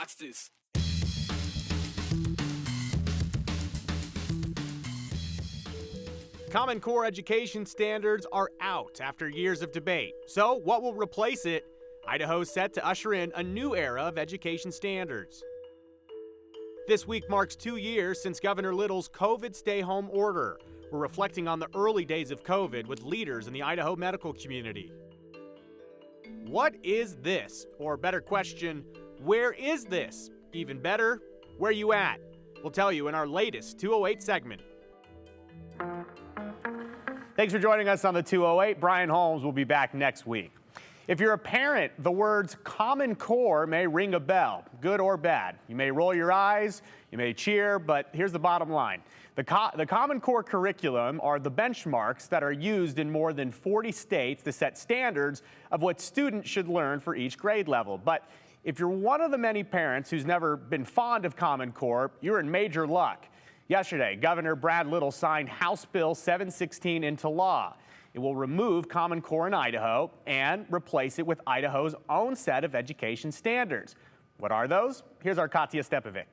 Watch this. Common Core education standards are out after years of debate. So, what will replace it? Idaho's set to usher in a new era of education standards. This week marks 2 years since Governor Little's COVID stay-home order. We're reflecting on the early days of COVID with leaders in the Idaho medical community. What is this? Or better question, where is this? Even better, where you at? We'll tell you in our latest 208 segment. Thanks for joining us on the 208. Brian Holmes will be back next week. If you're a parent, the words Common Core may ring a bell, good or bad. You may roll your eyes, you may cheer, but here's the bottom line. The Common Core curriculum are the benchmarks that are used in more than 40 states to set standards of what students should learn for each grade level. But if you're one of the many parents who's never been fond of Common Core, you're in major luck. Yesterday, Governor Brad Little signed House Bill 716 into law. It will remove Common Core in Idaho and replace it with Idaho's own set of education standards. What are those? Here's our Katya Stepovic.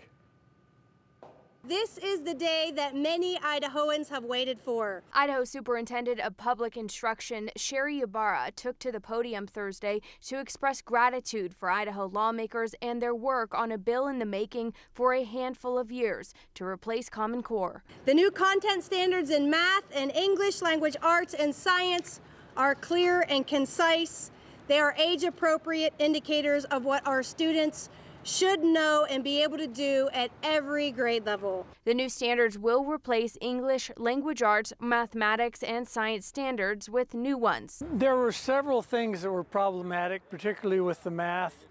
This is the day that many Idahoans have waited for. Idaho Superintendent of Public Instruction Sherry Ybarra took to the podium Thursday to express gratitude for Idaho lawmakers and their work on a bill in the making for a handful of years to replace Common Core. The new content standards in math and English, language arts, and science are clear and concise. They are age-appropriate indicators of what our students should know and be able to do at every grade level. The new standards will replace English, language arts, mathematics, and science standards with new ones. There were several things that were problematic, particularly with the math,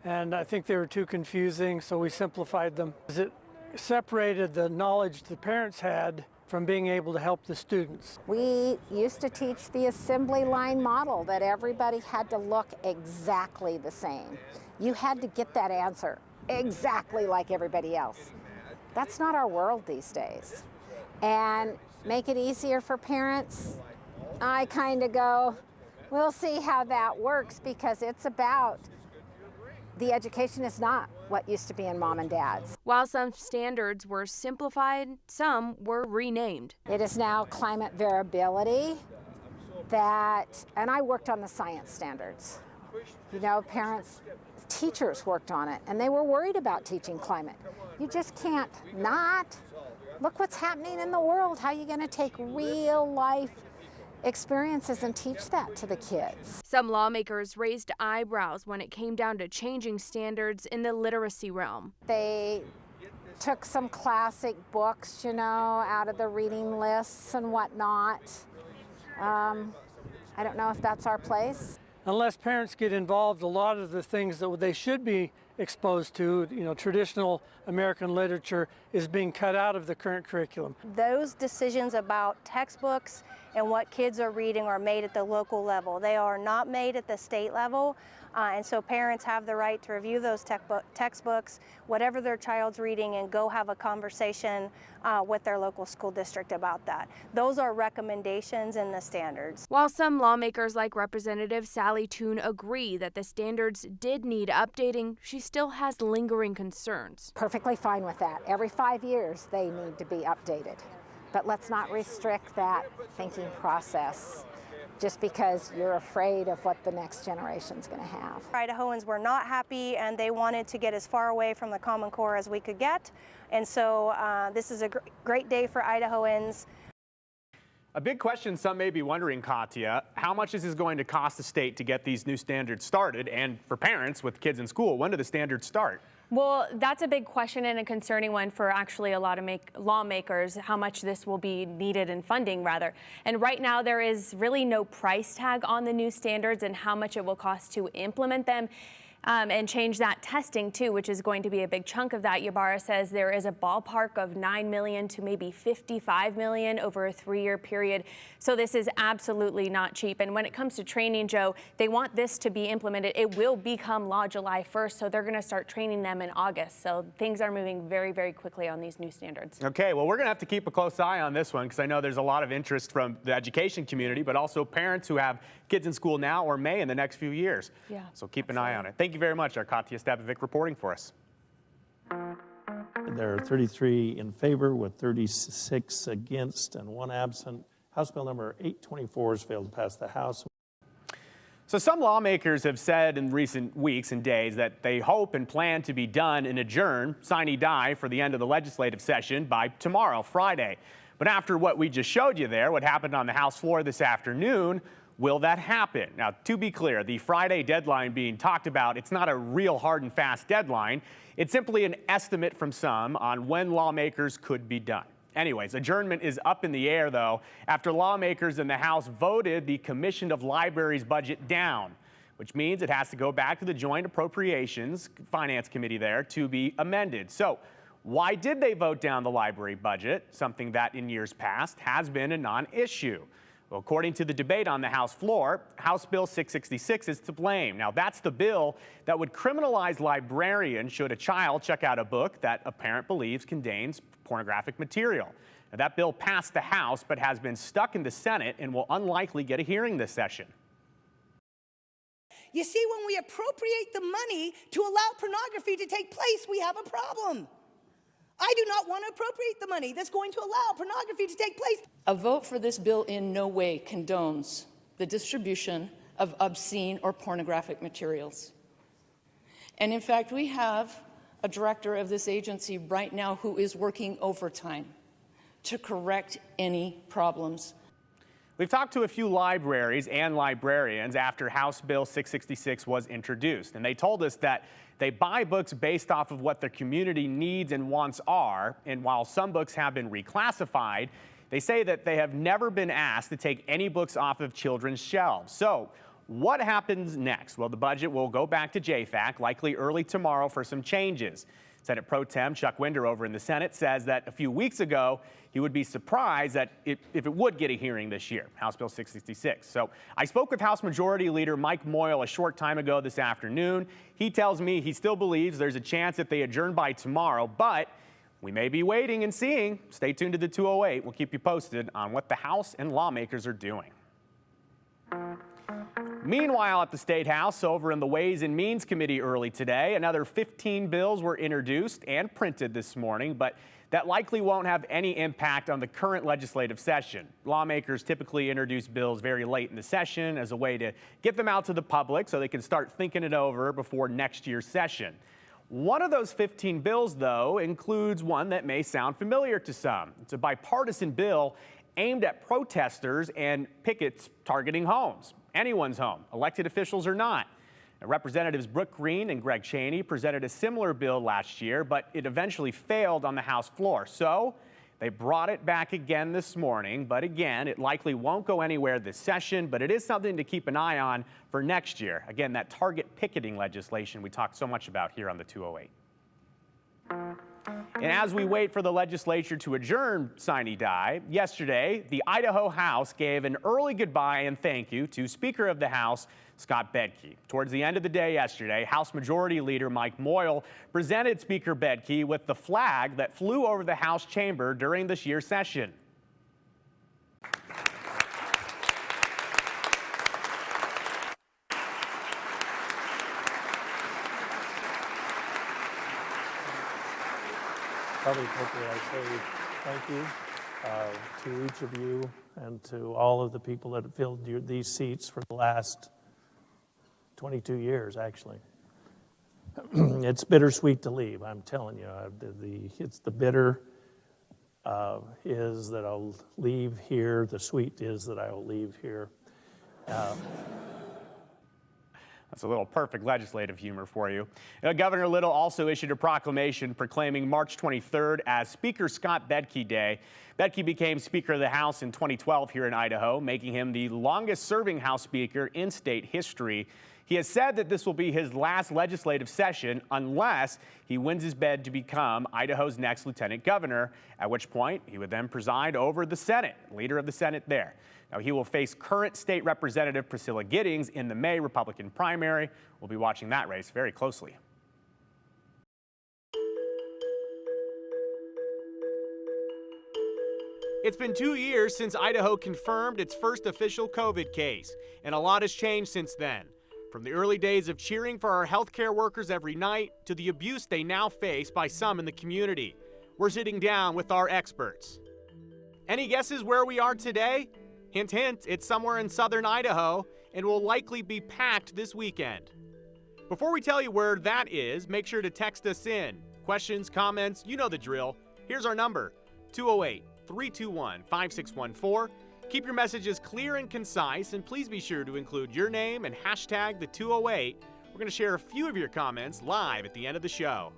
and I think they were too confusing, so we simplified them. It separated the knowledge the parents had from being able to help the students. We used to teach the assembly line model that everybody had to look exactly the same. You had to get that answer exactly like everybody else. That's not our world these days. And make it easier for parents, I kind of go, we'll see how that works, because it's about the education is not what used to be in mom and dad's. While some standards were simplified, some were renamed. It is now climate variability and I worked on the science standards. You know, teachers worked on it, and they were worried about teaching climate. You just can't not. Look what's happening in the world. How are you going to take real life experiences and teach that to the kids? Some lawmakers raised eyebrows when it came down to changing standards in the literacy realm. They took some classic books, you know, out of the reading lists and whatnot. I don't know if that's our place. Unless parents get involved, a lot of the things that they should be exposed to, you know, traditional American literature, is being cut out of the current curriculum. Those decisions about textbooks and what kids are reading are made at the local level. They are not made at the state level. And so parents have the right to review those textbooks, whatever their child's reading, and go have a conversation with their local school district about that. Those are recommendations in the standards. While some lawmakers like Representative Sally Toon agree that the standards did need updating, she still has lingering concerns. Perfectly fine with that. Every 5 years they need to be updated. But let's not restrict that thinking process just because you're afraid of what the next generation's going to have. Idahoans were not happy, and they wanted to get as far away from the Common Core as we could get. And so this is a great day for Idahoans. A big question some may be wondering, Katya, how much is this going to cost the state to get these new standards started? And for parents with kids in school, when do the standards start? Well, that's a big question and a concerning one for actually a lot of lawmakers, how much this will be needed in funding, rather. And right now, there is really no price tag on the new standards and how much it will cost to implement them. And change that testing too, which is going to be a big chunk of that. Ybarra says there is a ballpark of $9 million to maybe $55 million over a 3-year period. So this is absolutely not cheap. And when it comes to training, Joe, they want this to be implemented. It will become law July 1st, so they're going to start training them in August. So things are moving very, very quickly on these new standards. Okay, well, we're going to have to keep a close eye on this one, because I know there's a lot of interest from the education community, but also parents who have kids in school now or may in the next few years. Yeah, so keep an eye on it. Thank you very much, our Katya Stepovic reporting for us. There are 33 in favor with 36 against and 1 absent. House Bill number 824 has failed to pass the House. So some lawmakers have said in recent weeks and days that they hope and plan to be done and adjourn, sine die, for the end of the legislative session by tomorrow, Friday. But after what we just showed you there, what happened on the House floor this afternoon, will that happen? Now, to be clear, the Friday deadline being talked about, it's not a real hard and fast deadline. It's simply an estimate from some on when lawmakers could be done. Anyways, adjournment is up in the air, though, after lawmakers in the House voted the Commission of Libraries budget down, which means it has to go back to the Joint Appropriations Finance Committee there to be amended. So why did they vote down the library budget, something that in years past has been a non-issue? Well, according to the debate on the House floor, House Bill 666 is to blame. Now, that's the bill that would criminalize librarians should a child check out a book that a parent believes contains pornographic material. Now, that bill passed the House but has been stuck in the Senate and will unlikely get a hearing this session. You see, when we appropriate the money to allow pornography to take place, we have a problem. I do not want to appropriate the money that's going to allow pornography to take place. A vote for this bill in no way condones the distribution of obscene or pornographic materials. And in fact, we have a director of this agency right now who is working overtime to correct any problems. We've talked to a few libraries and librarians after House Bill 666 was introduced, and they told us that they buy books based off of what their community needs and wants are, and while some books have been reclassified, they say that they have never been asked to take any books off of children's shelves. So what happens next? Well, the budget will go back to JFAC, likely early tomorrow, for some changes. Senate Pro Tem Chuck Winder over in the Senate says that a few weeks ago, he would be surprised that if it would get a hearing this year, House Bill 666. So I spoke with House Majority Leader Mike Moyle a short time ago this afternoon. He tells me he still believes there's a chance that they adjourn by tomorrow, but we may be waiting and seeing. Stay tuned to the 208. We'll keep you posted on what the House and lawmakers are doing. Meanwhile, at the State House, over in the Ways and Means Committee early today, another 15 bills were introduced and printed this morning, but that likely won't have any impact on the current legislative session. Lawmakers typically introduce bills very late in the session as a way to get them out to the public so they can start thinking it over before next year's session. One of those 15 bills, though, includes one that may sound familiar to some. It's a bipartisan bill aimed at protesters and pickets targeting homes. Anyone's home, elected officials or not. Now, Representatives Brooke Green and Greg Chaney presented a similar bill last year, but it eventually failed on the House floor. So they brought it back again this morning, but again, it likely won't go anywhere this session, but it is something to keep an eye on for next year. Again, that target picketing legislation we talked so much about here on the 208. And as we wait for the legislature to adjourn sine die, yesterday, the Idaho House gave an early goodbye and thank you to Speaker of the House, Scott Bedke. Towards the end of the day yesterday, House Majority Leader Mike Moyle presented Speaker Bedke with the flag that flew over the House chamber during this year's session. Probably appropriate I say thank you to each of you and to all of the people that have filled these seats for the last 22 years, actually. It's bittersweet to leave, I'm telling you. It's the bitter is that I'll leave here. The sweet is that I will leave here. That's a little perfect legislative humor for you. Governor Little also issued a proclamation proclaiming March 23rd as Speaker Scott Bedke Day. Bedke became Speaker of the House in 2012 here in Idaho, making him the longest-serving House Speaker in state history. He has said that this will be his last legislative session unless he wins his bid to become Idaho's next lieutenant governor, at which point he would then preside over the Senate, leader of the Senate there. Now, he will face current state representative Priscilla Giddings in the May Republican primary. We'll be watching that race very closely. It's been 2 years since Idaho confirmed its first official COVID case, and a lot has changed since then. From the early days of cheering for our healthcare workers every night to the abuse they now face by some in the community, we're sitting down with our experts. Any guesses where we are today? Hint, hint, it's somewhere in southern Idaho and will likely be packed this weekend. Before we tell you where that is, make sure to text us in. Questions, comments, you know the drill. Here's our number, 208-321-5614. Keep your messages clear and concise, and please be sure to include your name and hashtag the 208. We're going to share a few of your comments live at the end of the show.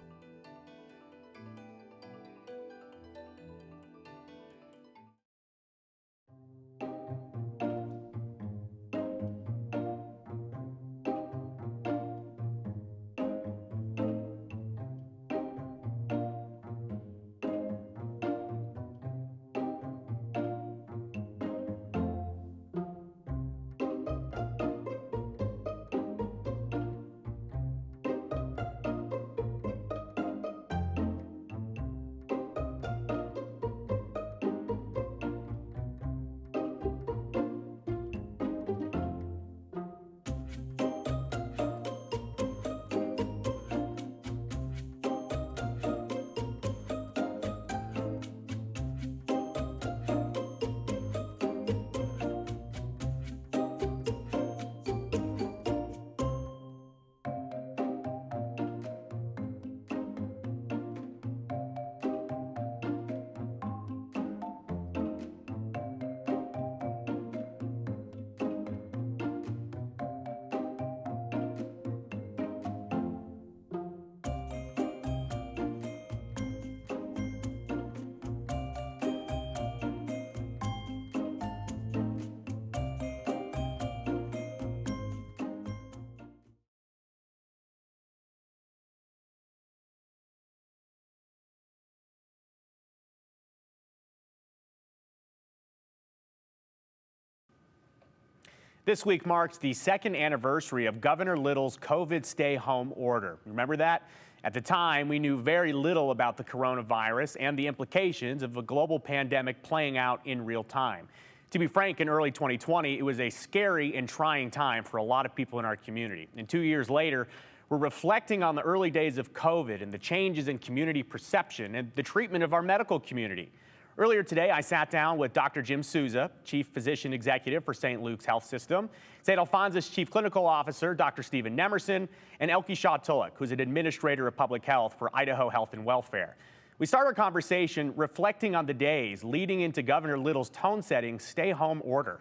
This week marks the second anniversary of Governor Little's COVID stay-home order. Remember that? At the time, we knew very little about the coronavirus and the implications of a global pandemic playing out in real time. To be frank, in early 2020, it was a scary and trying time for a lot of people in our community. And 2 years later, we're reflecting on the early days of COVID and the changes in community perception and the treatment of our medical community. Earlier today, I sat down with Dr. Jim Souza, Chief Physician Executive for St. Luke's Health System, St. Alphonsus Chief Clinical Officer, Dr. Stephen Nemerson, and Elke Shaw-Tulloch, who's an Administrator of Public Health for Idaho Health and Welfare. We start our conversation reflecting on the days leading into Governor Little's tone-setting stay-home order.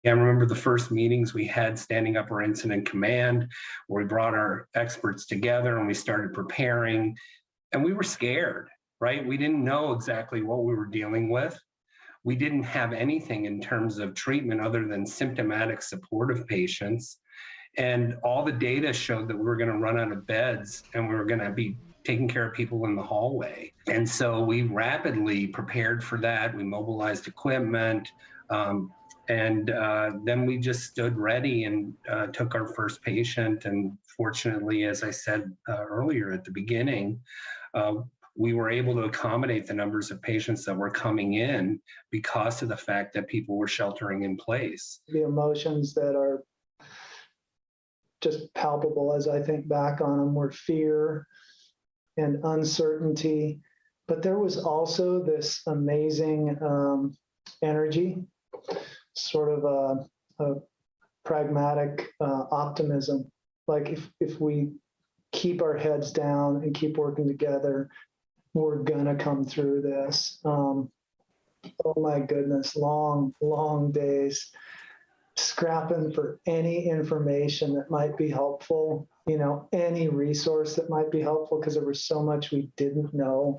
I remember the first meetings we had standing up our incident command, where we brought our experts together and we started preparing, and we were scared. Right? We didn't know exactly what we were dealing with. We didn't have anything in terms of treatment other than symptomatic supportive patients. And all the data showed that we were going to run out of beds and we were going to be taking care of people in the hallway. And so we rapidly prepared for that. We mobilized equipment. And then we just stood ready and took our first patient. And fortunately, as I said earlier at the beginning, we were able to accommodate the numbers of patients that were coming in because of the fact that people were sheltering in place. The emotions that are just palpable as I think back on them were fear and uncertainty, but there was also this amazing energy, sort of a pragmatic optimism. Like if we keep our heads down and keep working together, we're gonna come through this. Oh my goodness, long days, scrapping for any information that might be helpful, any resource that might be helpful, because there was so much we didn't know,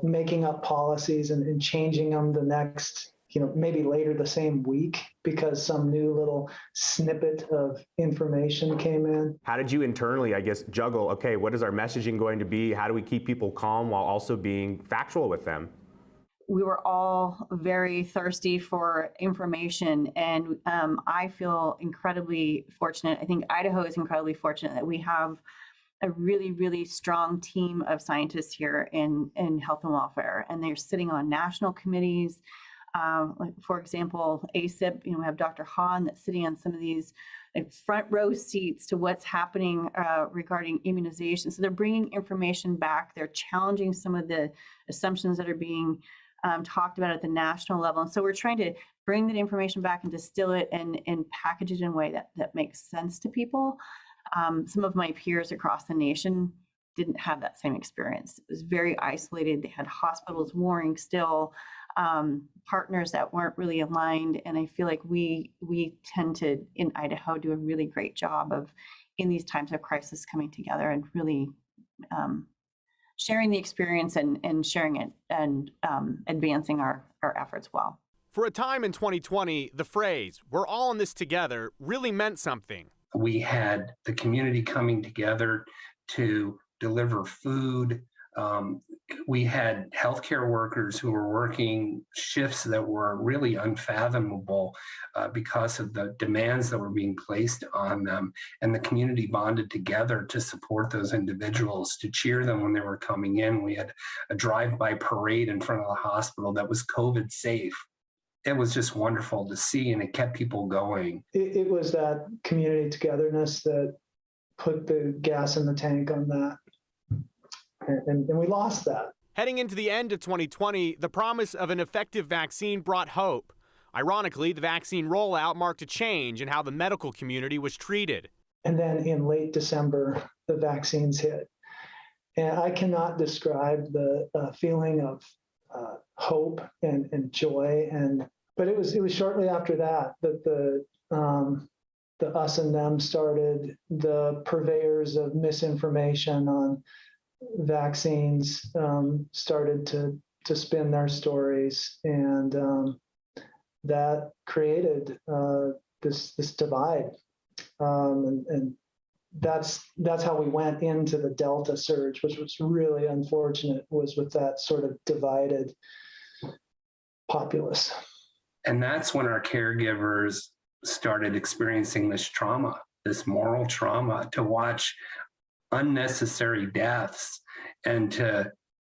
making up policies and changing them the next, maybe later the same week because some new little snippet of information came in. How did you internally, I guess, juggle, okay, what is our messaging going to be? How do we keep people calm while also being factual with them? We were all very thirsty for information, and I feel incredibly fortunate. I think Idaho is incredibly fortunate that we have a really, really strong team of scientists here in health and welfare, and they're sitting on national committees. Like for example, ASIP, we have Dr. Hahn that's sitting on some of these front row seats to what's happening regarding immunization. So they're bringing information back. They're challenging some of the assumptions that are being talked about at the national level. And so we're trying to bring that information back and distill it and package it in a way that makes sense to people. Some of my peers across the nation didn't have that same experience. It was very isolated. They had hospitals warring still, partners that weren't really aligned. And I feel like we tend to, in Idaho, do a really great job of, in these times of crisis, coming together and really sharing the experience and sharing it and advancing our efforts well. For a time in 2020, the phrase, "we're all in this together," really meant something. We had the community coming together to deliver food. We had healthcare workers who were working shifts that were really unfathomable because of the demands that were being placed on them. And the community bonded together to support those individuals, to cheer them when they were coming in. We had a drive-by parade in front of the hospital that was COVID safe. It was just wonderful to see, and it kept people going. It was that community togetherness that put the gas in the tank on that. And we lost that. Heading into the end of 2020, the promise of an effective vaccine brought hope. Ironically, the vaccine rollout marked a change in how the medical community was treated. And then in late December, the vaccines hit. And I cannot describe the feeling of hope and joy. But it was shortly after that the us and them started, the purveyors of misinformation on vaccines started to spin their stories, and that created this divide, and that's how we went into the Delta surge, which was really unfortunate, was with that sort of divided populace. And that's when our caregivers started experiencing this trauma, this moral trauma, to watch unnecessary deaths. And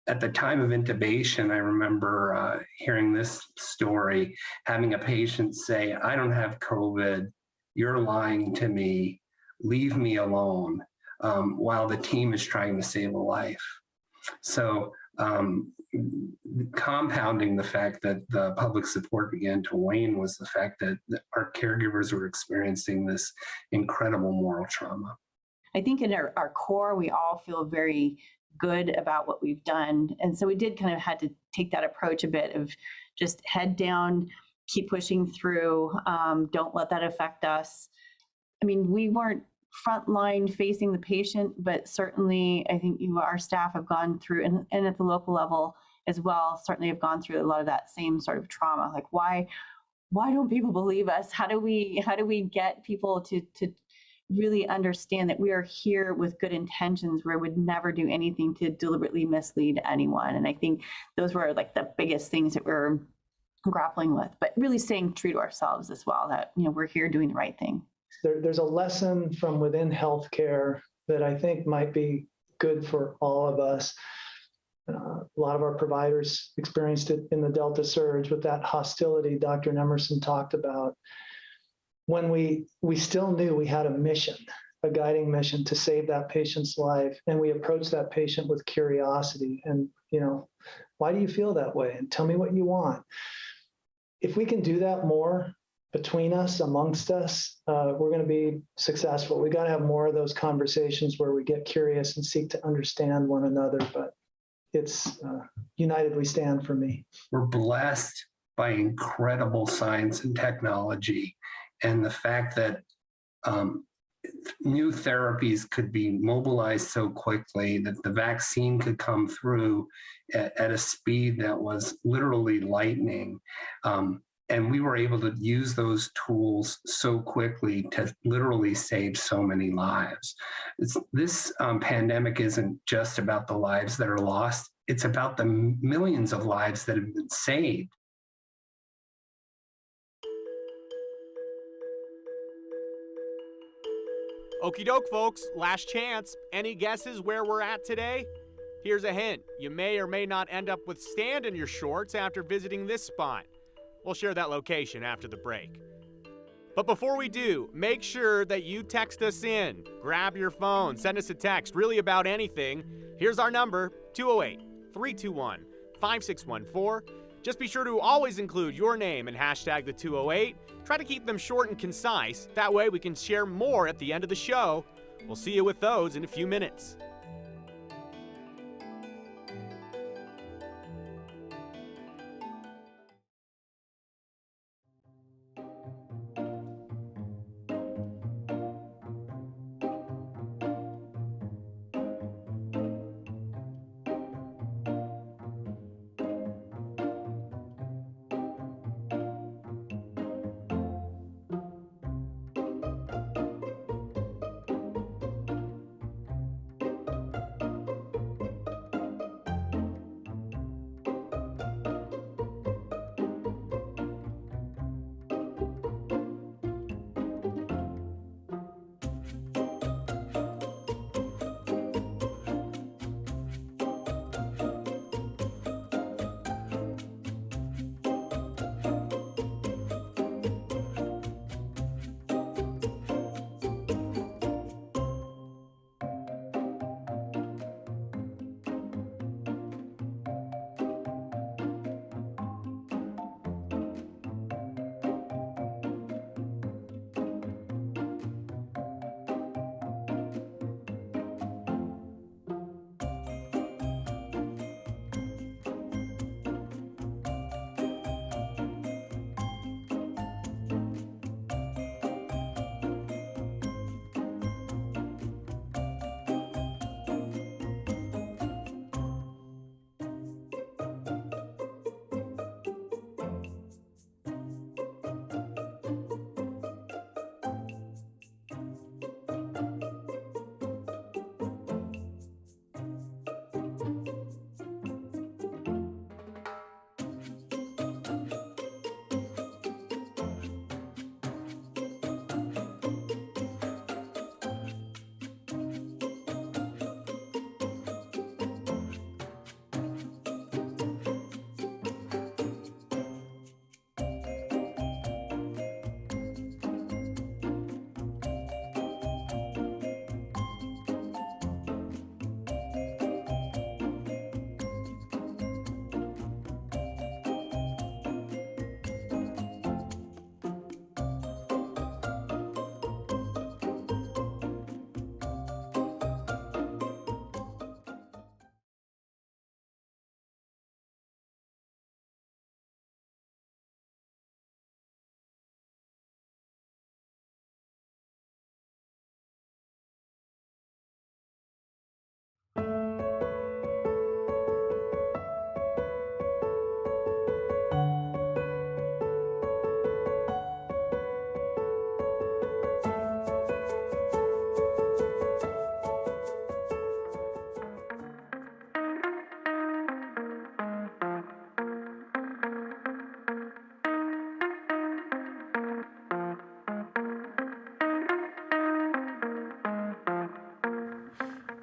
at the time of intubation, I remember hearing this story, having a patient say, "I don't have COVID, you're lying to me, leave me alone," while the team is trying to save a life. So compounding the fact that the public support began to wane was the fact that our caregivers were experiencing this incredible moral trauma. I think in our core, we all feel very good about what we've done. And so we did kind of had to take that approach a bit of just head down, keep pushing through, don't let that affect us. I mean, we weren't frontline facing the patient, but certainly I think our staff have gone through, and at the local level as well, certainly have gone through a lot of that same sort of trauma. Like, why don't people believe us? How do we get people to really understand that we are here with good intentions, where we would never do anything to deliberately mislead anyone? And I think those were like the biggest things that we're grappling with, but really staying true to ourselves as well, that we're here doing the right thing. There's a lesson from within healthcare that I think might be good for all of us. A lot of our providers experienced it in the Delta surge with that hostility Dr. Emerson talked about. When we still knew we had a mission, a guiding mission to save that patient's life, and we approached that patient with curiosity and, why do you feel that way? And tell me what you want. If we can do that more between us, amongst us, we're going to be successful. We got to have more of those conversations where we get curious and seek to understand one another. But it's united we stand for me. We're blessed by incredible science and technology, and the fact that new therapies could be mobilized so quickly, that the vaccine could come through at a speed that was literally lightning. And we were able to use those tools so quickly to literally save so many lives. This pandemic isn't just about the lives that are lost. It's about the millions of lives that have been saved. Okie doke, folks. Last chance. Any guesses where we're at today? Here's a hint. You may or may not end up with sand in your shorts after visiting this spot. We'll share that location after the break. But before we do, make sure that you text us in. Grab your phone, send us a text, really about anything. Here's our number, 208-321-5614. Just be sure to always include your name and hashtag the 208. Try to keep them short and concise. That way we can share more at the end of the show. We'll see you with those in a few minutes.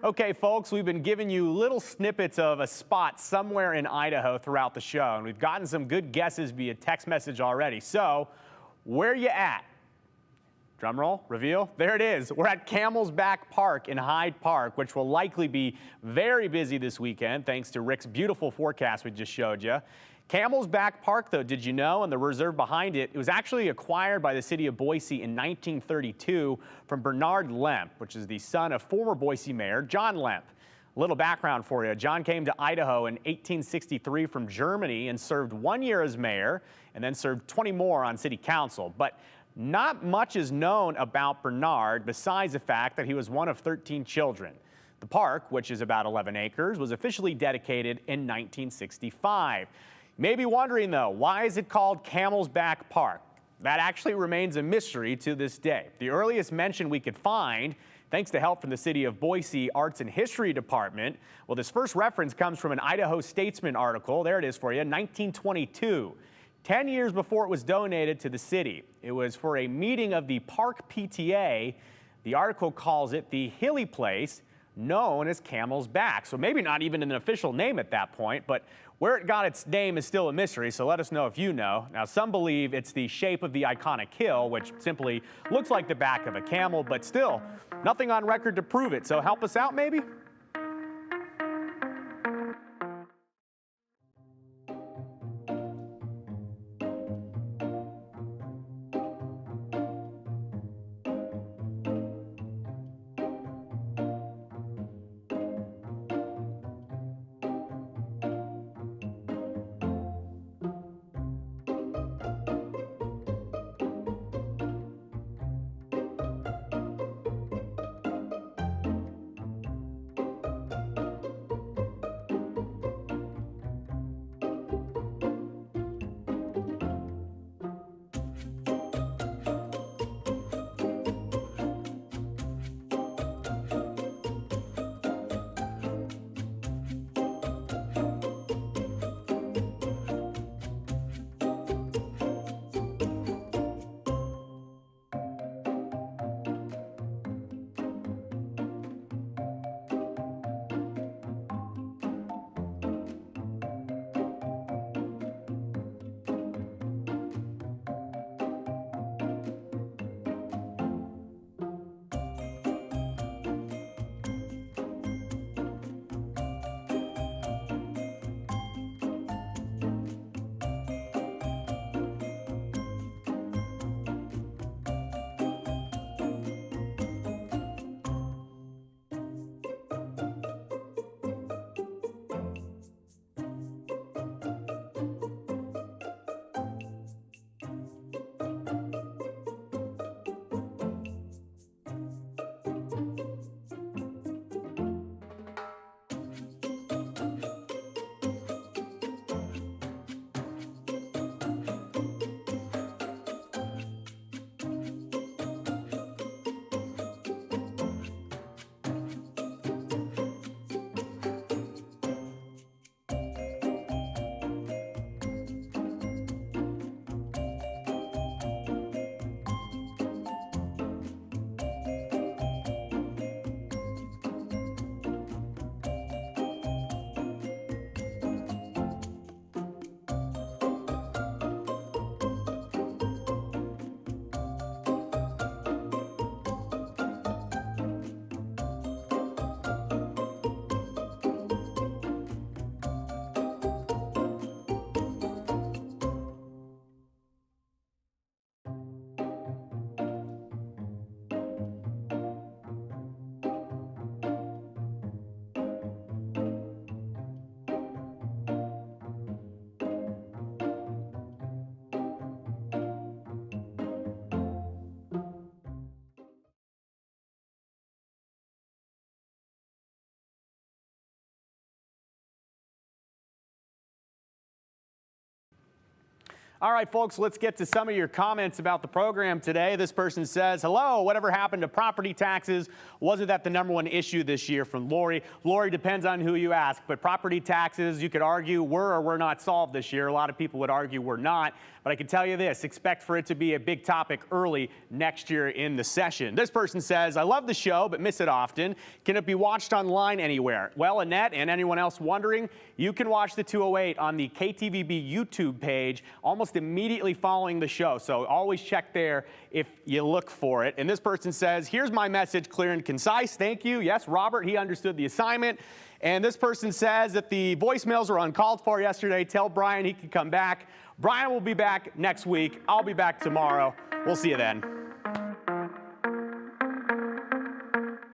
Okay, folks, we've been giving you little snippets of a spot somewhere in Idaho throughout the show, and we've gotten some good guesses via text message already. So, where you at? Drum roll, reveal. There it is. We're at Camel's Back Park in Hyde Park, which will likely be very busy this weekend, thanks to Rick's beautiful forecast we just showed you. Camel's Back Park, though, did you know, and the reserve behind it, it was actually acquired by the city of Boise in 1932 from Bernard Lemp, which is the son of former Boise Mayor John Lemp. A little background for you. John came to Idaho in 1863 from Germany and served 1 year as mayor and then served 20 more on city council. But not much is known about Bernard besides the fact that he was one of 13 children. The park, which is about 11 acres, was officially dedicated in 1965. You may be wondering, though, why is it called Camel's Back Park? That actually remains a mystery to this day. The earliest mention we could find, thanks to help from the City of Boise Arts and History Department, well, this first reference comes from an Idaho Statesman article. There it is for you, 1922. 10 years before it was donated to the city. It was for a meeting of the Park PTA. The article calls it the hilly place known as camel's back. So maybe not even an official name at that point, but where it got its name is still a mystery, so let us know if you know. Now, some believe it's the shape of the iconic hill, which simply looks like the back of a camel, but still, nothing on record to prove it. So help us out, maybe? All right, folks, let's get to some of your comments about the program today. This person says, hello, whatever happened to property taxes? Wasn't that the #1 issue this year? From Lori. Lori, depends on who you ask, but property taxes, you could argue, were or were not solved this year. A lot of people would argue were not, but I can tell you this, expect for it to be a big topic early next year in the session. This person says, I love the show, but miss it often. Can it be watched online anywhere? Well, Annette and anyone else wondering, you can watch the 208 on the KTVB YouTube page almost immediately following the show. So always check there if you look for it. And this person says, here's my message, clear and concise. Thank you. Yes, Robert, he understood the assignment. And this person says that the voicemails were uncalled for yesterday. Tell Brian he can come back. Brian will be back next week. I'll be back tomorrow. We'll see you then.